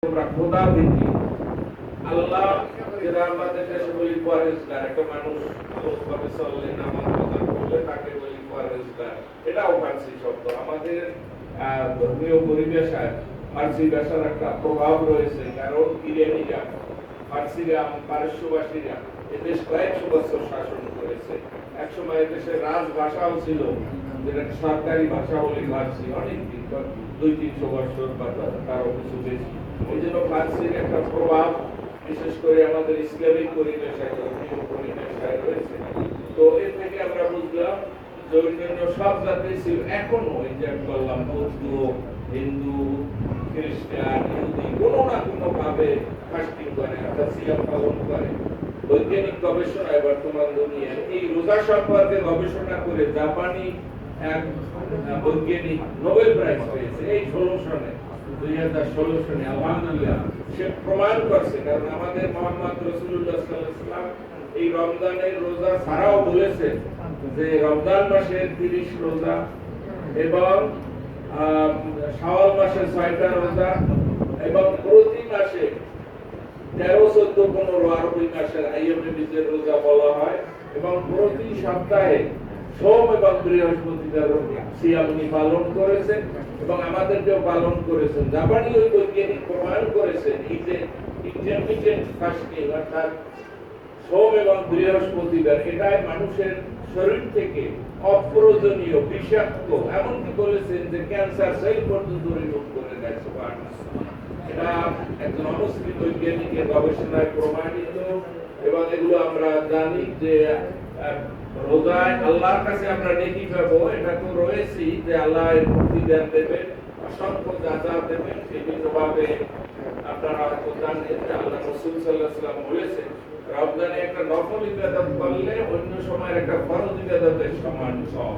তোমরা খোদা ভিত্তি আল্লাহ যেটা আমাদের দেশে বলি পরেজগার, একটা মানুষ ভালোভাবে চললে নামাজ কথা বললে তাকে বলি পরেজগার, এটাও ফার্সি শব্দ। আমাদের ধর্মীয় পরিবেশে ফার্সি ভাষার একটা প্রভাব রয়েছে, কারণ ইরানিরা ফার্সিরা পারস্যবাসীরা এদেশ কয়েকশো বছর শাসন করেছে। একসময় এদেশের রাজভাষাও ছিল, যেটা সরকারি ভাষা বলি ফার্সি, অনেকদিন 200-300 বছর বা তারও কিছু বেশি। এই জন্য ফার্সির একটা প্রভাব বিশেষ করে আমাদের ইসলামিক পরিবেশে ধর্মীয় পরিবেশে রয়েছে। তো এর থেকে আমরা বুঝলাম যে অন্যান্য সব জাতি ছিল, এখনো এই যে বললাম বৌদ্ধ, হিন্দু, খ্রিস্টান, ইহুদি কোনো না কোনো ভাবে ফাস্টিং করে, অর্থাৎ সিয়াম পালন করে। বৈজ্ঞানিক গবেষণায় বর্তমান দুনিয়ায় এই রোজা সম্পর্কে গবেষণা করে জাপানি এক বৈজ্ঞানিক নোবেল প্রাইজ পেয়েছে এই 2016 সনে। আলহামদুলিল্লাহ, সে প্রমাণ করছে, কারণ আমাদের মুহাম্মদ রাসূলুল্লাহ সাল্লাল্লাহু আলাইহি ওয়াসাল্লাম এই রমজানের রোজা ছাড়াও বলেছেন যে রমজান মাসের 30 রোজা এবং শাওয়াল মাসের 6টা রোজা এবং প্রতি মাসে 13, 14, 15 আরবি মাসের আইয়ামে বীজের রোজা বলা হয়, এবং প্রতি সপ্তাহে সোম এবং বৃহস্পতিবার সিয়াম উনি পালন করেছেন এবং আমাদেরকেও পালন করেছেন। জাপানি ওই বৈজ্ঞানিক প্রমাণ করেছেন এই যে ইন্টারমিটেন্ট ফাস্টিং অর্থাৎ সোম এবং বৃহস্পতিবার এটাই মানুষের শরীর থেকে অপ্রয়োজনীয় বিষাক্ত, এমনকি বলেছেন যে ক্যান্সার সেল পর্যন্ত রিমুভ করে দেয়। এটা একজন অমুসলিম বৈজ্ঞানিকের গবেষণায় প্রমাণিত, এবং এগুলো আমরা জানি যে রোজায় আল্লাহর কাছে আমরা নেকি পাবো, এটা তো রয়েছে যে আল্লাহ এর প্রতিদান দেবেন, অসংখ্য যাজা দেবেন। বিভিন্ন ভাবে আপনারা হয়তো জানেন যে আল্লাহ রাসূল সাল্লাল্লাহু আলাইহি ওয়াসাল্লাম বলেছেন রমজানে একটা নফল ইবাদত করলে অন্য সময়ের একটা ফরজ ইবাদতের সমান সব।